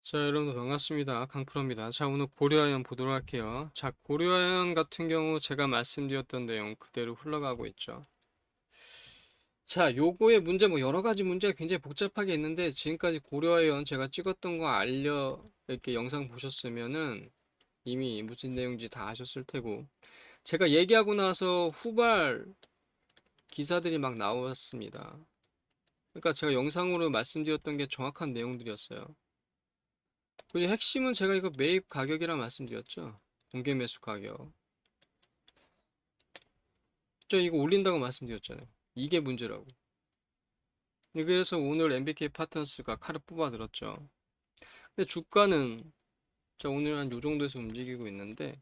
자, 여러분들 반갑습니다. 강프로입니다. 자, 오늘 고려아연 보도록 할게요. 자, 고려아연 같은 경우 제가 말씀드렸던 내용 그대로 흘러가고 있죠. 자, 요거의 문제 뭐 여러 가지 문제가 굉장히 복잡하게 있는데 지금까지 고려아연 제가 찍었던 거 이렇게 영상 보셨으면은 이미 무슨 내용인지 다 아셨을 테고 제가 얘기하고 나서 후발 기사들이 막 나왔습니다. 그러니까 제가 영상으로 말씀드렸던 게 정확한 내용들이었어요. 그리고 핵심은 제가 이거 매입 가격이라 말씀드렸죠. 공개 매수 가격. 저 이거 올린다고 말씀드렸잖아요. 이게 문제라고. 그래서 오늘 MBK 파트너스가 칼을 뽑아 들었죠. 근데 주가는 자 오늘 한 요 정도에서 움직이고 있는데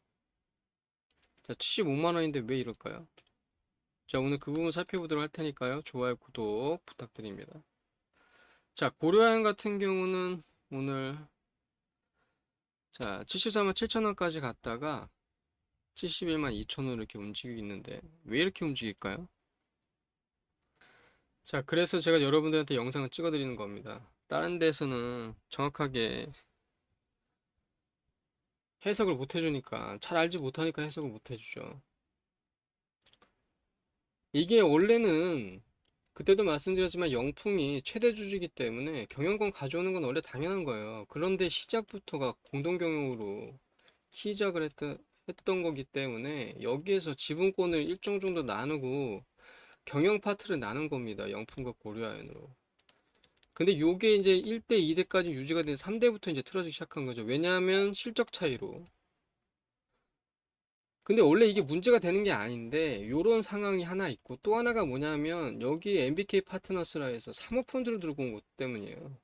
자 75만 원인데 왜 이럴까요? 자 오늘 그 부분 살펴보도록 할 테니까요. 좋아요, 구독 부탁드립니다. 자 고려아연 같은 경우는 오늘 자 74만 7천 원까지 갔다가 71만 2천 원 이렇게 움직이고 있는데 왜 이렇게 움직일까요? 자, 그래서 제가 여러분들한테 영상을 찍어 드리는 겁니다. 다른 데서는 정확하게 해석을 못 해주니까, 잘 알지 못하니까 해석을 못 해주죠. 이게 원래는, 그때도 말씀드렸지만 영풍이 최대 주주이기 때문에 경영권 가져오는 건 원래 당연한 거예요. 그런데 시작부터가 공동 경영으로 시작을 했던 거기 때문에 여기에서 지분권을 일정 정도 나누고 경영 파트를 나눈 겁니다. 영풍과 고려아연으로. 근데 요게 이제 1대, 2대까지 유지가 된 3대부터 이제 틀어지기 시작한 거죠. 왜냐하면 실적 차이로. 근데 원래 이게 문제가 되는 게 아닌데 요런 상황이 하나 있고 또 하나가 뭐냐면 여기 MBK 파트너스라 해서 사모펀드를 들고 온 것 때문이에요.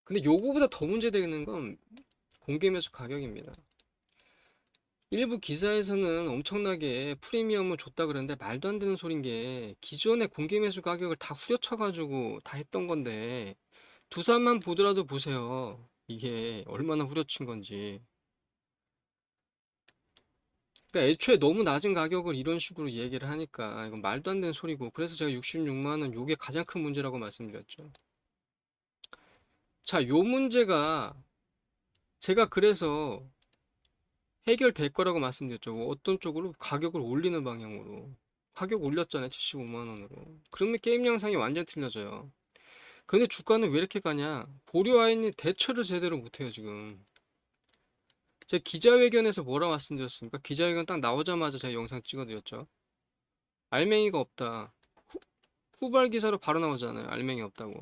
근데 요거보다 더 문제되는 건 공개 매수 가격입니다. 일부 기사에서는 엄청나게 프리미엄을 줬다 그러는데 말도 안 되는 소린 게 기존의 공개 매수 가격을 다 후려쳐가지고 다 했던 건데 두산만 보더라도 보세요. 이게 얼마나 후려친 건지. 그러니까 애초에 너무 낮은 가격을 이런 식으로 얘기를 하니까 이건 말도 안 되는 소리고 그래서 제가 66만 원 요게 가장 큰 문제라고 말씀드렸죠. 자, 요 문제가 제가 그래서 해결될 거라고 말씀드렸죠. 어떤 쪽으로? 가격을 올리는 방향으로. 가격 올렸잖아요. 75만 원으로. 그러면 게임 양상이 완전 틀려져요. 근데 주가는 왜 이렇게 가냐? 보류아인이 대처를 제대로 못해요, 지금. 제 기자회견에서 뭐라 말씀드렸습니까? 기자회견 딱 나오자마자 제가 영상 찍어드렸죠. 알맹이가 없다. 후발 기사로 바로 나오잖아요. 알맹이 없다고.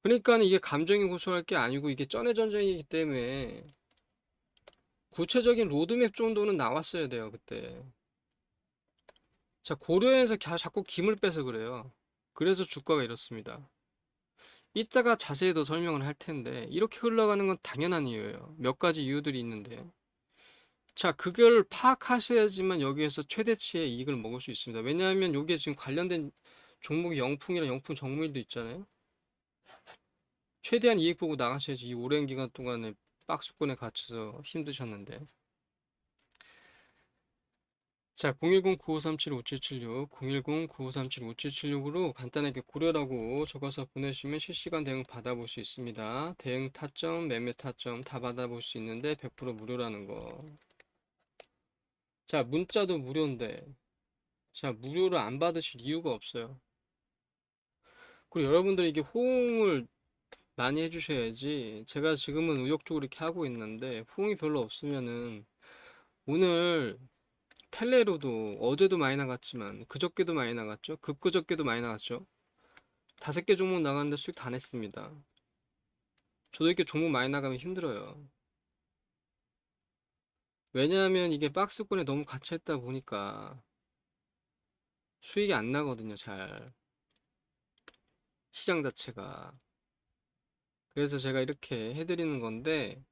그러니까 이게 감정이 고소할 게 아니고 이게 쩐의 전쟁이기 때문에 구체적인 로드맵 정도는 나왔어야 돼요, 그때. 자, 고려해서 자꾸 김을 빼서 그래요. 그래서 주가가 이렇습니다. 이따가 자세히 더 설명을 할 텐데 이렇게 흘러가는 건 당연한 이유예요. 몇 가지 이유들이 있는데. 자, 그걸 파악하셔야지만 여기에서 최대치의 이익을 먹을 수 있습니다. 왜냐하면 여기에 지금 관련된 종목이 영풍이랑 영풍 정무일도 있잖아요. 최대한 이익 보고 나가셔야지 이 오랜 기간 동안에 박스권에 갇혀서 힘드셨는데. 자, 010-9537-5776, 010-9537-5776으로 간단하게 고려라고 적어서 보내주시면 실시간 대응 받아볼 수 있습니다. 대응 타점, 매매 타점 다 받아볼 수 있는데 100% 무료라는 거. 자, 문자도 무료인데. 자, 무료를 안 받으실 이유가 없어요. 그리고 여러분들이 이게 호응을 많이 해주셔야지. 제가 지금은 의욕적으로 이렇게 하고 있는데 호응이 별로 없으면은 오늘 텔레로도 어제도 많이 나갔지만 그저께도 많이 나갔죠. 급그저께도 많이 나갔죠. 5개 종목 나갔는데 수익 다 냈습니다. 저도 이렇게 종목 많이 나가면 힘들어요. 왜냐하면 이게 박스권에 너무 갇혀있다 보니까 수익이 안 나거든요. 잘 시장 자체가. 그래서 제가 이렇게 해드리는 건데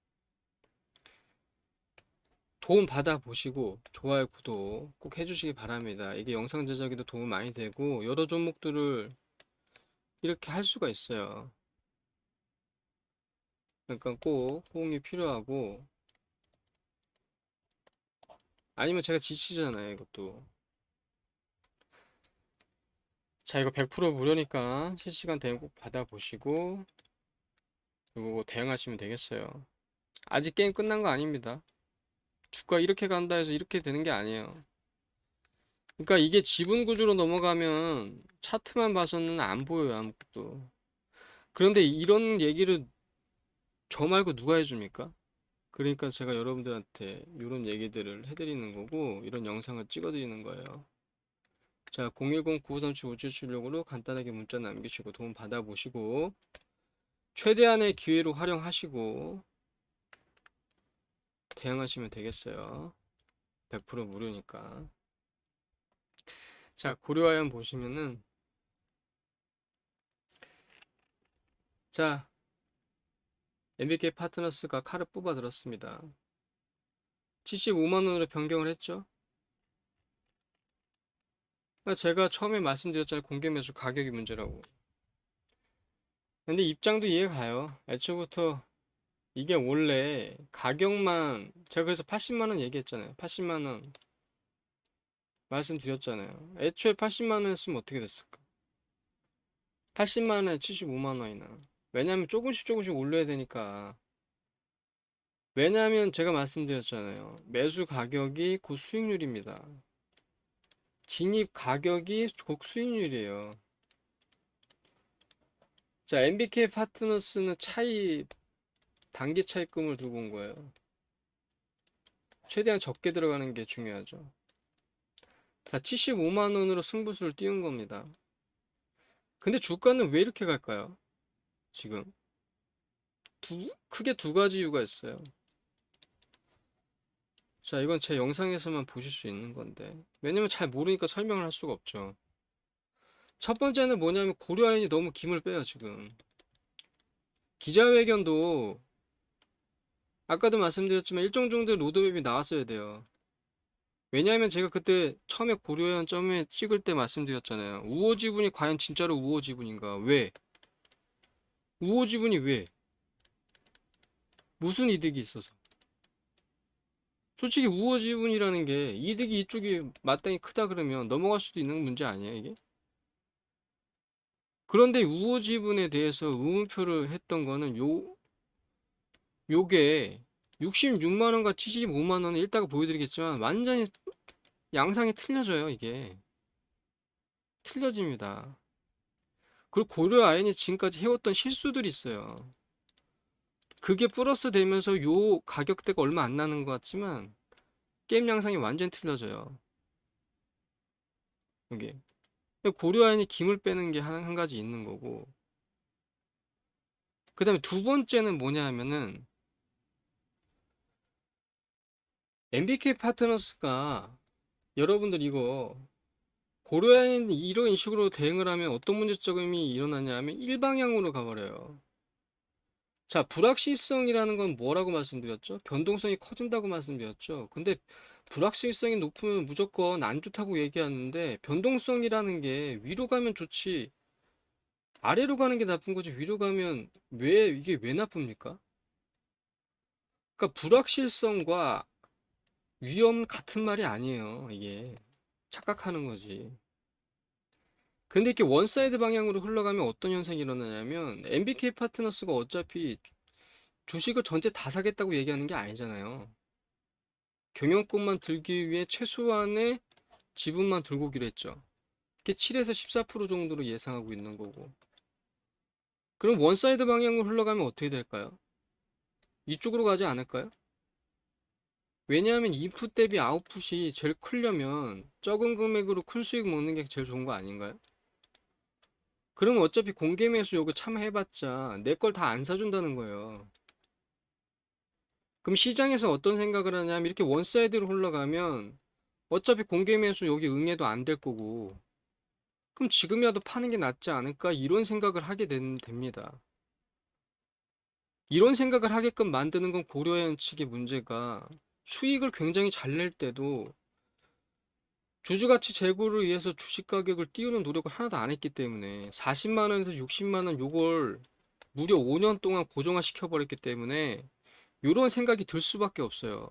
도움 받아 보시고 좋아요, 구독 꼭 해주시기 바랍니다. 이게 영상 제작에도 도움 많이 되고 여러 종목들을 이렇게 할 수가 있어요. 그러니까 꼭 호응이 필요하고 아니면 제가 지치잖아요, 이것도. 자, 이거 100% 무료니까 실시간 대응 꼭 받아보시고 이거 대응하시면 되겠어요. 아직 게임 끝난 거 아닙니다. 주가 이렇게 간다 해서 이렇게 되는 게 아니에요. 그러니까 이게 지분 구조로 넘어가면 차트만 봐서는 안 보여요, 아무것도. 그런데 이런 얘기를 저 말고 누가 해줍니까? 그러니까 제가 여러분들한테 이런 얘기들을 해드리는 거고, 이런 영상을 찍어드리는 거예요. 자, 010-9537-5776으로 간단하게 문자 남기시고 도움 받아보시고, 최대한의 기회로 활용하시고, 대응하시면 되겠어요. 100% 무료니까. 자, 고려아연 보시면은, 자, MBK 파트너스가 칼을 뽑아 들었습니다. 75만원으로 변경을 했죠. 그러니까 제가 처음에 말씀드렸잖아요. 공개 매수 가격이 문제라고. 근데 입장도 이해가 가요. 애초부터 이게 원래 가격만, 제가 그래서 80만원 얘기했잖아요. 80만원 말씀드렸잖아요. 애초에 80만원 했으면 어떻게 됐을까? 80만원에 75만원이나. 왜냐면 조금씩 조금씩 올려야 되니까. 왜냐면 제가 말씀드렸잖아요. 매수 가격이 곧 수익률입니다. 진입 가격이 곧 수익률이에요. 자, MBK 파트너스는 단기 차입금을 들고 온 거예요. 최대한 적게 들어가는 게 중요하죠. 자, 75만원으로 승부수를 띄운 겁니다. 근데 주가는 왜 이렇게 갈까요? 지금. 크게 두 가지 이유가 있어요. 자, 이건 제 영상에서만 보실 수 있는 건데. 왜냐면 잘 모르니까 설명을 할 수가 없죠. 첫 번째는 뭐냐면 고려아연이 너무 김을 빼요, 지금. 기자회견도 아까도 말씀드렸지만 일정 정도의 로드맵이 나왔어야 돼요. 왜냐하면 제가 그때 처음에 고려한 점에 찍을 때 말씀드렸잖아요. 우호 지분이 과연 진짜로 우호 지분인가? 왜? 우호 지분이 왜? 무슨 이득이 있어서? 솔직히 우호 지분이라는 게 이득이 이쪽이 마땅히 크다 그러면 넘어갈 수도 있는 문제 아니에요, 이게? 그런데 우호 지분에 대해서 의문표를 했던 거는 요게 66만 원과 75만 원은 이따가 보여드리겠지만 완전히 양상이 틀려져요, 이게. 틀려집니다. 그리고 고려 아연이 지금까지 해왔던 실수들이 있어요. 그게 플러스 되면서 요 가격대가 얼마 안 나는 것 같지만 게임 양상이 완전 틀려져요. 이게 고려 아연이 김을 빼는 게 한 가지 있는 거고, 그 다음에 두 번째는 뭐냐 하면은 MBK 파트너스가 여러분들 이거 고려 아연이 이런 식으로 대응을 하면 어떤 문제점이 일어나냐 하면 일방향으로 가버려요. 자, 불확실성이라는 건 뭐라고 말씀드렸죠? 변동성이 커진다고 말씀드렸죠. 근데 불확실성이 높으면 무조건 안 좋다고 얘기하는데 변동성이라는 게 위로 가면 좋지 아래로 가는 게 나쁜 거지 위로 가면 이게 왜 나쁩니까? 그러니까 불확실성과 위험 같은 말이 아니에요. 이게 착각하는 거지. 근데 이렇게 원사이드 방향으로 흘러가면 어떤 현상이 일어나냐면 MBK 파트너스가 어차피 주식을 전체 다 사겠다고 얘기하는 게 아니잖아요. 경영권만 들기 위해 최소한의 지분만 들고 오기로 했죠. 그게 7에서 14% 정도로 예상하고 있는 거고. 그럼 원사이드 방향으로 흘러가면 어떻게 될까요? 이쪽으로 가지 않을까요? 왜냐하면 인풋 대비 아웃풋이 제일 크려면 적은 금액으로 큰 수익 먹는 게 제일 좋은 거 아닌가요? 그러면 어차피 공개 매수 요거 참여해봤자 내 걸 다 안 사준다는 거예요. 그럼 시장에서 어떤 생각을 하냐면 이렇게 원사이드로 흘러가면 어차피 공개 매수 여기 응해도 안 될 거고 그럼 지금이라도 파는 게 낫지 않을까? 이런 생각을 하게 됩니다. 이런 생각을 하게끔 만드는 건 고려현 측의 문제가 수익을 굉장히 잘 낼 때도 주주가치 제고를 위해서 주식 가격을 띄우는 노력을 하나도 안 했기 때문에 40만 원에서 60만 원 요걸 무려 5년 동안 고정화 시켜버렸기 때문에 이런 생각이 들 수밖에 없어요.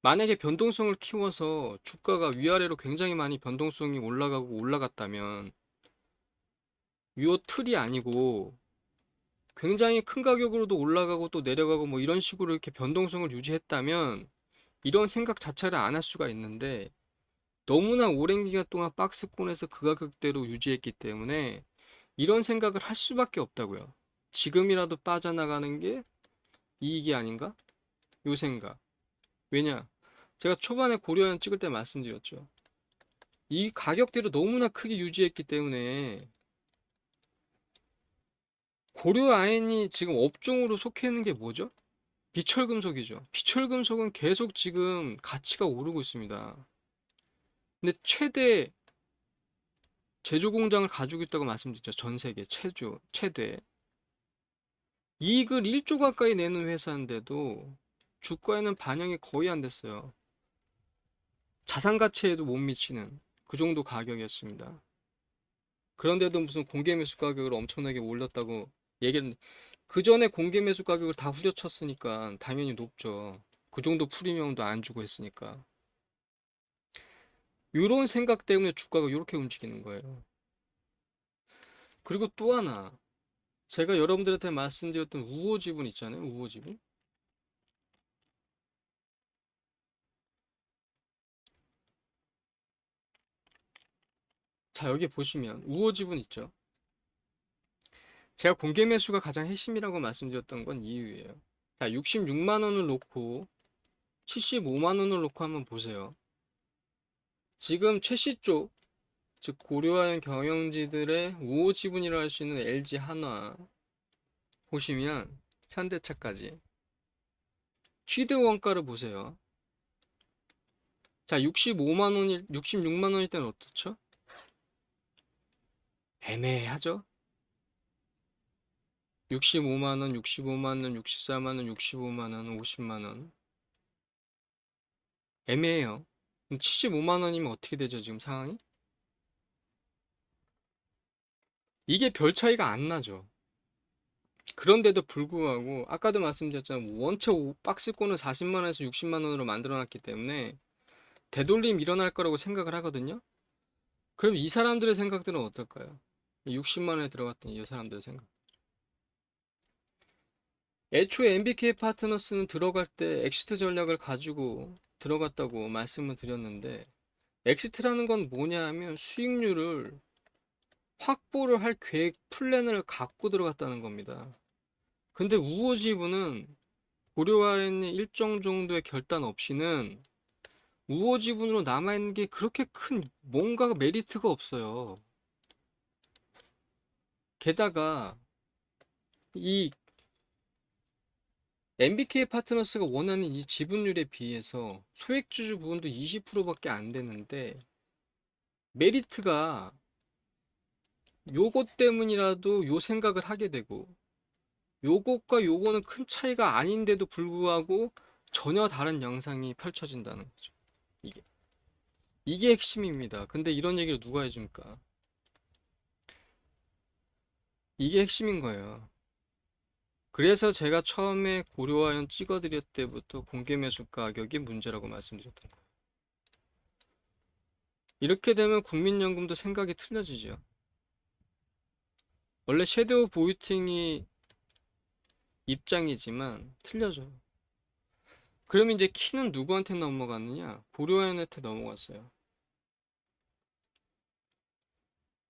만약에 변동성을 키워서 주가가 위아래로 굉장히 많이 변동성이 올라가고 올라갔다면 요 틀이 아니고 굉장히 큰 가격으로도 올라가고 또 내려가고 뭐 이런 식으로 이렇게 변동성을 유지했다면 이런 생각 자체를 안 할 수가 있는데 너무나 오랜 기간 동안 박스권에서 그 가격대로 유지했기 때문에 이런 생각을 할 수밖에 없다고요. 지금이라도 빠져나가는 게 이익이 아닌가? 요 생각. 왜냐? 제가 초반에 고려한 찍을 때 말씀드렸죠. 이 가격대로 너무나 크게 유지했기 때문에 고려아연이 지금 업종으로 속해 있는 게 뭐죠? 비철금속이죠. 비철금속은 계속 지금 가치가 오르고 있습니다. 근데 최대 제조 공장을 가지고 있다고 말씀드렸죠. 전 세계 최대. 이익을 1조 가까이 내는 회사인데도 주가에는 반영이 거의 안 됐어요. 자산 가치에도 못 미치는 그 정도 가격이었습니다. 그런데도 무슨 공개 매수 가격을 엄청나게 올렸다고 얘기를 했는데 그 전에 공개 매수 가격을 다 후려쳤으니까 당연히 높죠. 그 정도 프리미엄도 안 주고 했으니까. 이런 생각 때문에 주가가 이렇게 움직이는 거예요. 그리고 또 하나 제가 여러분들한테 말씀드렸던 우호 지분 있잖아요. 우호 지분. 자, 여기 보시면 우호 지분 있죠. 제가 공개 매수가 가장 핵심이라고 말씀드렸던 건 이유예요. 자, 66만 원을 놓고 75만 원을 놓고 한번 보세요. 지금 최씨 쪽, 즉 고려하는 경영지들의 우호 지분이라 할 수 있는 LG 한화 보시면 현대차까지 취득 원가를 보세요. 자, 66만 원일 때는 어떻죠? 애매하죠? 65만 원, 65만 원, 64만 원, 65만 원, 50만 원. 애매해요. 75만 원이면 어떻게 되죠, 지금 상황이? 이게 별 차이가 안 나죠. 그런데도 불구하고 아까도 말씀드렸잖아요. 원체 박스권을 40만 원에서 60만 원으로 만들어 놨기 때문에 되돌림 일어날 거라고 생각을 하거든요. 그럼 이 사람들의 생각들은 어떨까요? 60만 원에 들어갔던 이 사람들의 생각. 애초에 MBK 파트너스는 들어갈 때 엑시트 전략을 가지고 들어갔다고 말씀을 드렸는데 엑시트라는 건 뭐냐 하면 수익률을 확보를 할 계획 플랜을 갖고 들어갔다는 겁니다. 근데 우호지분은 고려와인의 일정 정도의 결단 없이는 우호지분으로 남아있는 게 그렇게 큰 뭔가 메리트가 없어요. 게다가 이 MBK 파트너스가 원하는 이 지분율에 비해서 소액주주 부분도 20%밖에 안 되는데 메리트가 요것 때문이라도 요 생각을 하게 되고 요것과 요거는 큰 차이가 아닌데도 불구하고 전혀 다른 영상이 펼쳐진다는 거죠. 이게. 이게 핵심입니다. 근데 이런 얘기를 누가 해줍니까? 이게 핵심인 거예요. 그래서 제가 처음에 고려하연 찍어드릴 때부터 공개 매수 가격이 문제라고 말씀드렸던 거예요. 이렇게 되면 국민연금도 생각이 틀려지죠. 원래 섀도우 보이팅이 입장이지만 틀려져요. 그럼 이제 키는 누구한테 넘어갔느냐? 고려하연한테 넘어갔어요.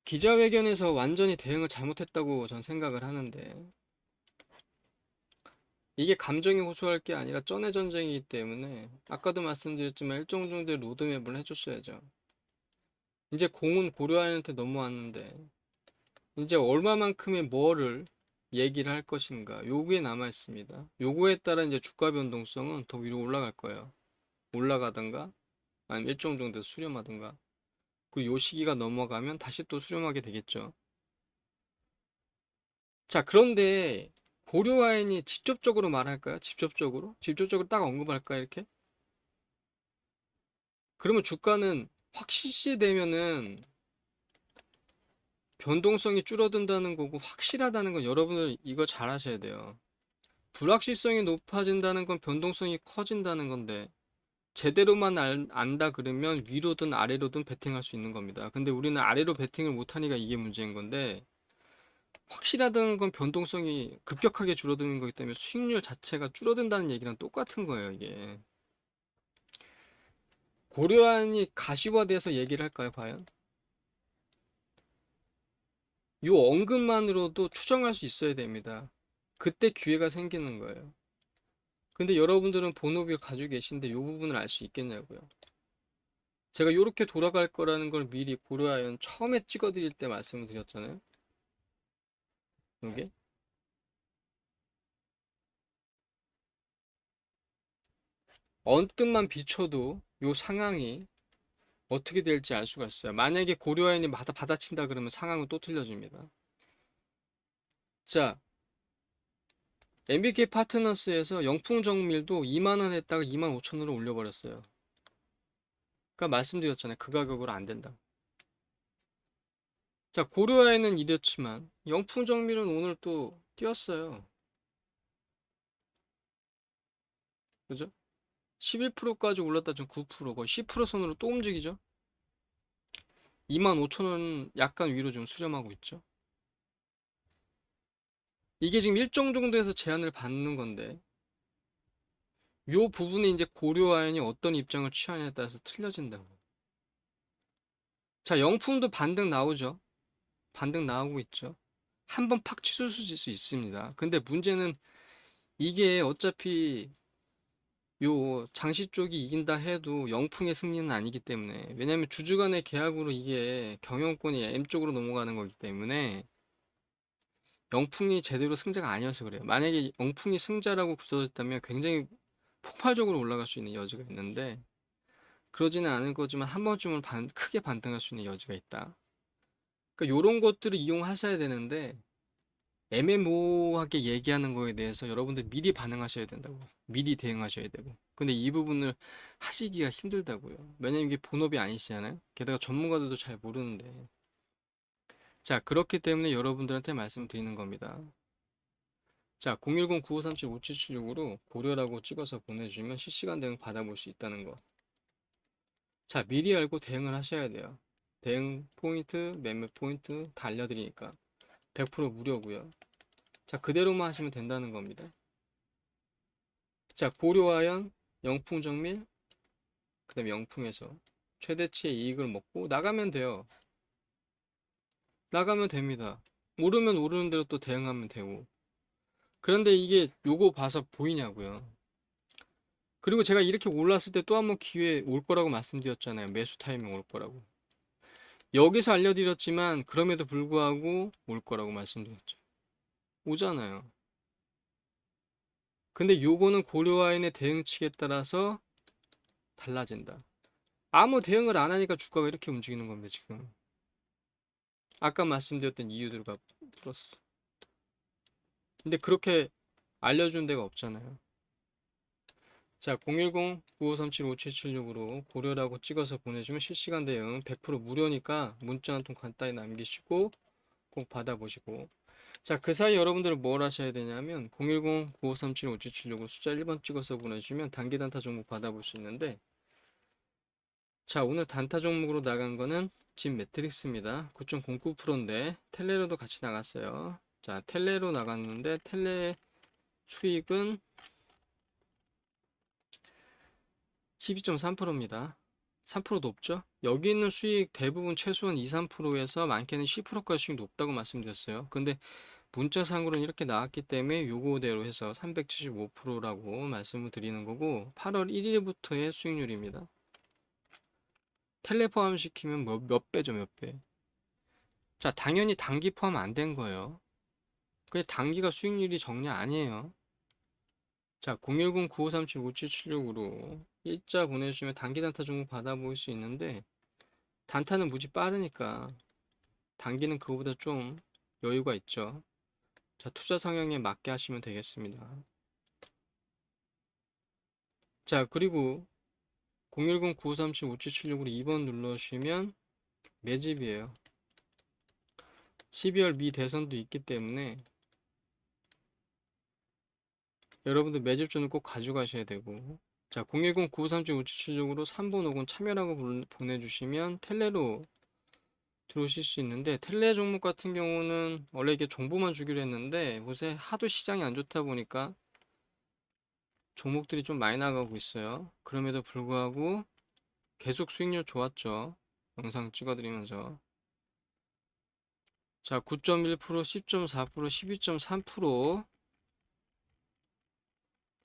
기자회견에서 완전히 대응을 잘못했다고 전 생각을 하는데 이게 감정이 호소할 게 아니라 쩐의 전쟁이기 때문에 아까도 말씀드렸지만 일정 정도의 로드맵을 해줬어야죠. 이제 공은 고려하연한테 넘어왔는데 이제 얼마만큼의 뭐를 얘기를 할 것인가 요구에 남아 있습니다. 요구에 따라 이제 주가 변동성은 더 위로 올라갈 거예요. 올라가든가 아니면 일정 정도 수렴하든가 그리고 요 시기가 넘어가면 다시 또 수렴하게 되겠죠. 자, 그런데 고려아연이 직접적으로 말할까요? 직접적으로 딱 언급할까 이렇게? 그러면 주가는 확실시되면은 변동성이 줄어든다는 거고 확실하다는 건 여러분들 이거 잘 아셔야 돼요. 불확실성이 높아진다는 건 변동성이 커진다는 건데 제대로만 안다 그러면 위로든 아래로든 베팅할 수 있는 겁니다. 근데 우리는 아래로 베팅을 못하니까 이게 문제인 건데 확실하다는 건 변동성이 급격하게 줄어드는 거기 때문에 수익률 자체가 줄어든다는 얘기랑 똑같은 거예요, 이게. 고려안이 가시화돼서 얘기를 할까요, 과연? 요 언급만으로도 추정할 수 있어야 됩니다. 그때 기회가 생기는 거예요. 근데 여러분들은 본업을 가지고 계신데 요 부분을 알 수 있겠냐고요. 제가 요렇게 돌아갈 거라는 걸 미리 고려하여 처음에 찍어드릴 때 말씀을 드렸잖아요. 요게. 언뜻만 비춰도 요 상황이 어떻게 될지 알 수가 있어요. 만약에 고려아연이 받아친다 그러면 상황은 또 틀려집니다. 자, MBK 파트너스에서 영풍정밀도 2만원 했다가 2만 5천원으로 올려버렸어요. 그러니까 말씀드렸잖아요. 그 가격으로 안 된다. 자, 고려아연은 이랬지만 영풍정밀은 오늘 또 뛰었어요. 그죠? 11%까지 올랐다 지금 9% 거의 10% 선으로 또 움직이죠. 2만 5천원 약간 위로 좀 수렴하고 있죠. 이게 지금 일정 정도에서 제한을 받는 건데 요 부분이 이제 고려아연이 어떤 입장을 취하냐에 따라서 틀려진다고. 자, 영풍도 반등 나오죠. 반등 나오고 있죠. 한번 팍 치솟을 수 있습니다. 근데 문제는 이게 어차피 요 장시 쪽이 이긴다 해도 영풍의 승리는 아니기 때문에, 왜냐면 주주 간의 계약으로 이게 경영권이 M 쪽으로 넘어가는 거기 때문에 영풍이 제대로 승자가 아니어서 그래요. 만약에 영풍이 승자라고 굳어졌다면 굉장히 폭발적으로 올라갈 수 있는 여지가 있는데 그러지는 않을 거지만 한 번쯤은 크게 반등할 수 있는 여지가 있다. 그러니까 이런 것들을 이용하셔야 되는데 애매모호하게 얘기하는 거에 대해서 여러분들 미리 반응하셔야 된다고. 미리 대응하셔야 되고. 근데 이 부분을 하시기가 힘들다고요. 왜냐면 이게 본업이 아니시잖아요. 게다가 전문가들도 잘 모르는데. 자, 그렇기 때문에 여러분들한테 말씀드리는 겁니다. 자, 010-9537-5776으로 고려라고 찍어서 보내주시면 실시간 대응 받아볼 수 있다는 거. 자, 미리 알고 대응을 하셔야 돼요. 대응 포인트, 매매 포인트 다 알려드리니까 100% 무료고요. 자, 그대로만 하시면 된다는 겁니다. 자, 고려아연, 영풍정밀, 그 다음에 영풍에서 최대치의 이익을 먹고 나가면 돼요. 나가면 됩니다. 오르면 오르는 대로 또 대응하면 되고. 그런데 이게 요거 봐서 보이냐고요. 그리고 제가 이렇게 올랐을 때 또 한 번 기회 올 거라고 말씀드렸잖아요. 매수 타이밍 올 거라고. 여기서 알려드렸지만 그럼에도 불구하고 올 거라고 말씀드렸죠. 오잖아요. 근데 요거는 고려아연의 대응치에 따라서 달라진다. 아무 대응을 안 하니까 주가가 이렇게 움직이는 겁니다, 지금. 아까 말씀드렸던 이유들과 플러스. 근데 그렇게 알려준 데가 없잖아요. 자, 010-9537-5776으로 고려라고 찍어서 보내주면 실시간 대응 100% 무료니까 문자 한 통 간단히 남기시고 꼭 받아보시고. 자, 그 사이 여러분들은 뭘 하셔야 되냐면 010-9537-5776으로 숫자 1번 찍어서 보내주시면 단기 단타 종목 받아볼 수 있는데, 자, 오늘 단타 종목으로 나간 거는 진 매트릭스입니다. 9.09%인데 텔레로도 같이 나갔어요. 자, 텔레로 나갔는데 텔레 수익은 12.3%입니다. 3% 높죠? 여기 있는 수익 대부분 최소한 2, 3%에서 많게는 10%까지 수익 높다고 말씀드렸어요. 근데 문자상으로는 이렇게 나왔기 때문에 요거대로 해서 375%라고 말씀을 드리는 거고, 8월 1일부터의 수익률입니다. 텔레 포함시키면 몇 배죠, 몇 배. 자, 당연히 단기 포함 안 된 거예요. 그게 단기가 수익률이 정리 아니에요. 자, 010-9537-5776으로 일자 보내주시면 단기 단타 종목 받아볼 수 있는데, 단타는 무지 빠르니까 단기는 그거보다 좀 여유가 있죠. 자, 투자 성향에 맞게 하시면 되겠습니다. 자, 그리고 010-9537-5776으로 2번 눌러주시면 매집이에요. 12월 미 대선도 있기 때문에 여러분들 매집존을 꼭 가져가셔야 되고, 자, 010-9537-5776으로 3번 5번 참여라고 보내주시면 텔레로 들어오실 수 있는데 텔레 종목 같은 경우는 원래 이게 정보만 주기로 했는데 요새 하도 시장이 안 좋다 보니까 종목들이 좀 많이 나가고 있어요. 그럼에도 불구하고 계속 수익률 좋았죠. 영상 찍어드리면서. 자, 9.1%, 10.4%, 12.3%,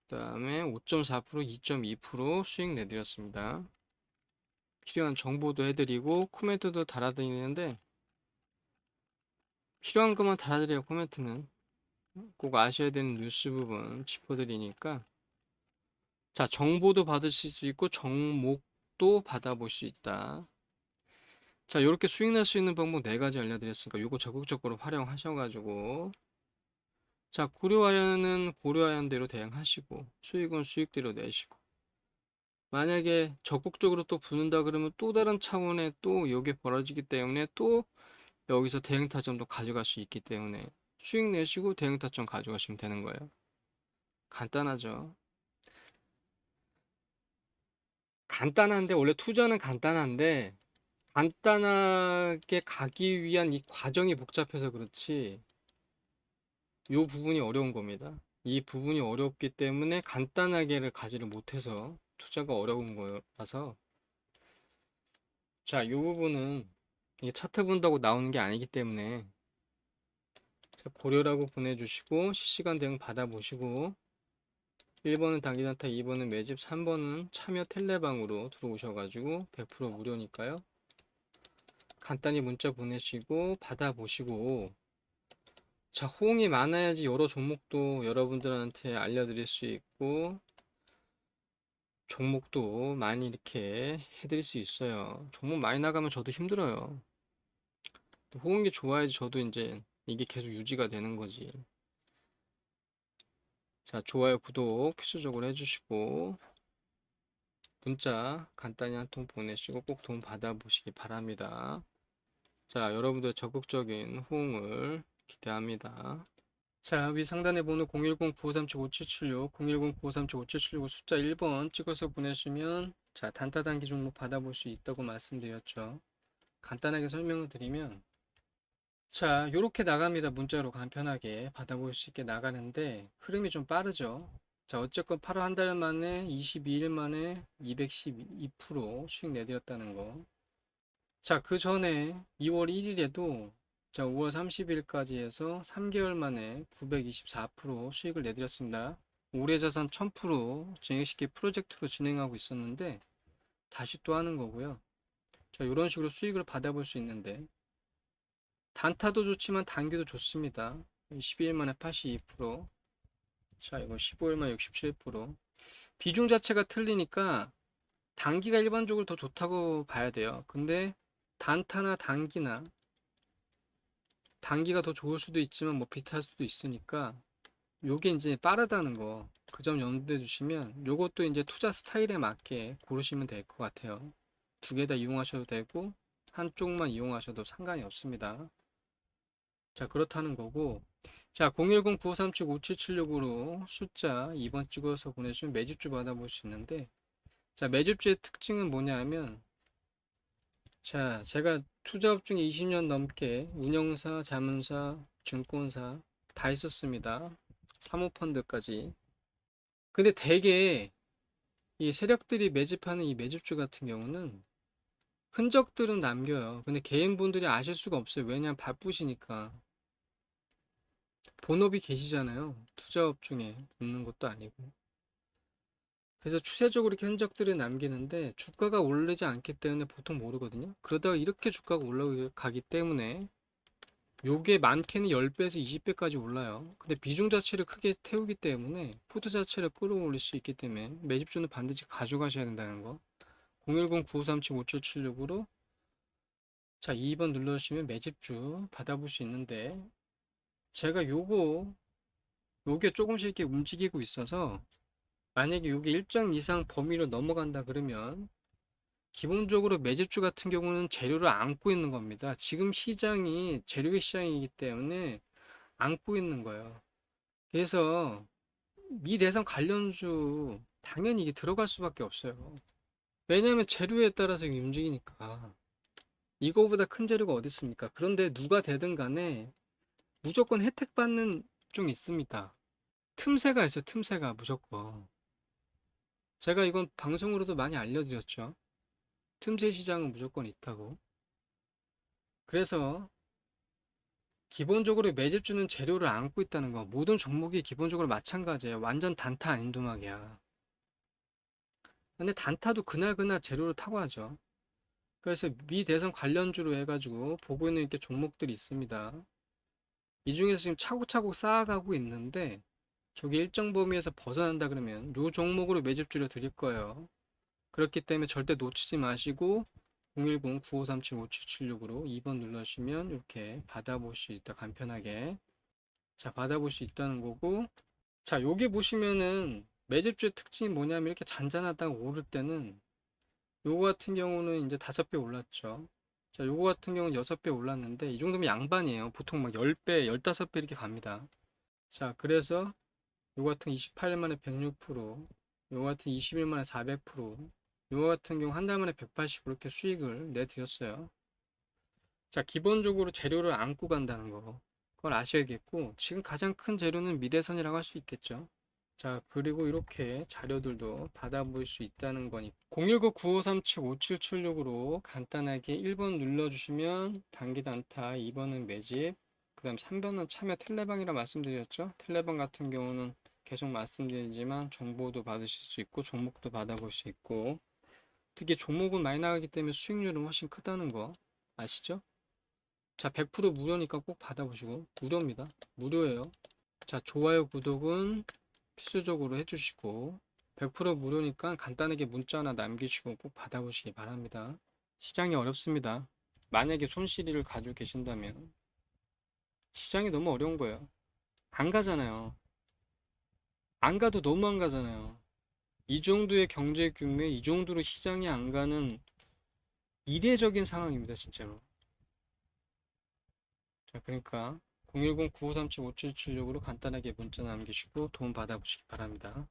그다음에 5.4%, 2.2% 수익 내드렸습니다. 필요한 정보도 해드리고 코멘트도 달아드리는데 필요한 것만 달아드려요. 코멘트는 꼭 아셔야 되는 뉴스 부분 짚어드리니까. 자, 정보도 받으실 수 있고 정목도 받아볼 수 있다. 자, 이렇게 수익 낼 수 있는 방법 4가지 알려드렸으니까 요거 적극적으로 활용하셔가지고 자, 고려아연은 고려아연대로 대응하시고 수익은 수익대로 내시고 만약에 적극적으로 또 붙는다 그러면 또 다른 차원의 또 이게 벌어지기 때문에 또 여기서 대응 타점도 가져갈 수 있기 때문에 수익 내시고 대응 타점 가져가시면 되는 거예요. 간단하죠. 간단한데 원래 투자는 간단한데 간단하게 가기 위한 이 과정이 복잡해서 그렇지 이 부분이 어려운 겁니다. 이 부분이 어렵기 때문에 간단하게를 가지를 못해서 투자가 어려운 거라서 자, 이 부분은 이게 차트 본다고 나오는 게 아니기 때문에 자, 고려라고 보내주시고 실시간 대응 받아보시고 1번은 단기단타, 2번은 매집, 3번은 참여 텔레방으로 들어오셔가지고 100% 무료니까요. 간단히 문자 보내시고 받아보시고 자, 호응이 많아야지 여러 종목도 여러분들한테 알려드릴 수 있고 종목도 많이 이렇게 해드릴 수 있어요. 종목 많이 나가면 저도 힘들어요. 호응이 좋아야지 저도 이제 이게 계속 유지가 되는 거지. 자, 좋아요, 구독 필수적으로 해주시고 문자 간단히 한 통 보내시고 꼭 도움 받아보시기 바랍니다. 자, 여러분들의 적극적인 호응을 기대합니다. 자, 위 상단에 번호 010-9537-5776, 010-9537-5776 숫자 1번 찍어서 보내시면 자, 단타 단기 종목 받아볼 수 있다고 말씀드렸죠. 간단하게 설명을 드리면 자, 요렇게 나갑니다. 문자로 간편하게 받아볼 수 있게 나가는데 흐름이 좀 빠르죠. 자, 어쨌건 8월 한 달 만에 22일 만에 212% 수익 내드렸다는 거. 자, 그 전에 2월 1일에도 자, 5월 30일까지 해서 3개월 만에 924% 수익을 내드렸습니다. 올해 자산 1000% 증액시키 프로젝트로 진행하고 있었는데 다시 또 하는 거고요. 자, 이런 식으로 수익을 받아볼 수 있는데 단타도 좋지만 단기도 좋습니다. 12일 만에 82%. 자, 이거 15일 만에 67%. 비중 자체가 틀리니까 단기가 일반적으로 더 좋다고 봐야 돼요. 근데 단타나 단기나 단기가 더 좋을 수도 있지만 뭐 비슷할 수도 있으니까 요게 이제 빠르다는 거 그 점 염두에 두시면 요것도 이제 투자 스타일에 맞게 고르시면 될 것 같아요. 두 개 다 이용하셔도 되고 한쪽만 이용하셔도 상관이 없습니다. 자, 그렇다는 거고 자, 010-9537-5776으로 숫자 2번 찍어서 보내주시면 매집주 받아볼 수 있는데 자, 매집주의 특징은 뭐냐 하면 자, 제가 투자업 중에 20년 넘게 운영사, 자문사, 증권사 다 있었습니다. 사모펀드까지. 근데 대개 이 세력들이 매집하는 이 매집주 같은 경우는 흔적들은 남겨요. 근데 개인분들이 아실 수가 없어요. 왜냐면 바쁘시니까. 본업이 계시잖아요. 투자업 중에 없는 것도 아니고. 그래서 추세적으로 이렇게 흔적들을 남기는데 주가가 오르지 않기 때문에 보통 모르거든요. 그러다가 이렇게 주가가 올라가기 때문에 요게 많게는 10배에서 20배까지 올라요. 근데 비중 자체를 크게 태우기 때문에 포트 자체를 끌어올릴 수 있기 때문에 매집주는 반드시 가져가셔야 된다는 거. 010-9537-5776으로 자, 2번 눌러주시면 매집주 받아볼 수 있는데 제가 요게 조금씩 이렇게 움직이고 있어서 만약에 요게 일정 이상 범위로 넘어간다 그러면 기본적으로 매집주 같은 경우는 재료를 안고 있는 겁니다. 지금 시장이 재료의 시장이기 때문에 안고 있는 거예요. 그래서 미 대선 관련주 당연히 이게 들어갈 수밖에 없어요. 왜냐하면 재료에 따라서 이게 움직이니까. 이거보다 큰 재료가 어디 있습니까? 그런데 누가 되든 간에 무조건 혜택 받는 쪽 있습니다. 틈새가 있어요. 틈새가 무조건. 제가 이건 방송으로도 많이 알려드렸죠. 틈새 시장은 무조건 있다고. 그래서 기본적으로 매집주는 재료를 안고 있다는 거. 모든 종목이 기본적으로 마찬가지예요. 완전 단타 아닌 도막이야. 근데 단타도 그날그날 재료를 타고 하죠. 그래서 미 대선 관련주로 해가지고 보고 있는 이렇게 종목들이 있습니다. 이 중에서 지금 차곡차곡 쌓아가고 있는데 저기 일정 범위에서 벗어난다 그러면 요 종목으로 매집주를 드릴 거예요. 그렇기 때문에 절대 놓치지 마시고 010-9537-5776으로 2번 눌러주시면 이렇게 받아볼 수 있다. 간편하게. 자, 받아볼 수 있다는 거고. 자, 여기 보시면은 매집주의 특징이 뭐냐면 이렇게 잔잔하다가 오를 때는 요거 같은 경우는 이제 5배 올랐죠. 자, 요거 같은 경우는 6배 올랐는데 이 정도면 양반이에요. 보통 막 10배, 15배 이렇게 갑니다. 자, 그래서 요거 같은 28일 만에 106%, 요거 같은 20일 만에 400%, 요거 같은 경우 한 달 만에 180% 이렇게 수익을 내드렸어요. 자, 기본적으로 재료를 안고 간다는 거. 그걸 아셔야겠고, 지금 가장 큰 재료는 미대선이라고 할 수 있겠죠. 자, 그리고 이렇게 자료들도 받아볼 수 있다는 거니까 010-9537-5776으로 간단하게 1번 눌러주시면 단기 단타, 2번은 매집, 그 다음 3번은 참여 텔레방이라 말씀드렸죠. 텔레방 같은 경우는 계속 말씀드리지만 정보도 받으실 수 있고 종목도 받아볼 수 있고 특히 종목은 많이 나가기 때문에 수익률은 훨씬 크다는 거 아시죠? 자, 100% 무료니까 꼭 받아보시고 무료입니다. 무료예요. 자, 좋아요, 구독은 필수적으로 해주시고 100% 무료니까 간단하게 문자 하나 남기시고 꼭 받아보시기 바랍니다. 시장이 어렵습니다. 만약에 손실을 가지고 계신다면 시장이 너무 어려운 거예요. 안 가잖아요. 안 가도 너무 안 가잖아요. 이 정도의 경제 규모에 이 정도로 시장이 안 가는 이례적인 상황입니다, 진짜로. 자, 그러니까 010-9537-5776으로 간단하게 문자 남기시고 도움 받아보시기 바랍니다.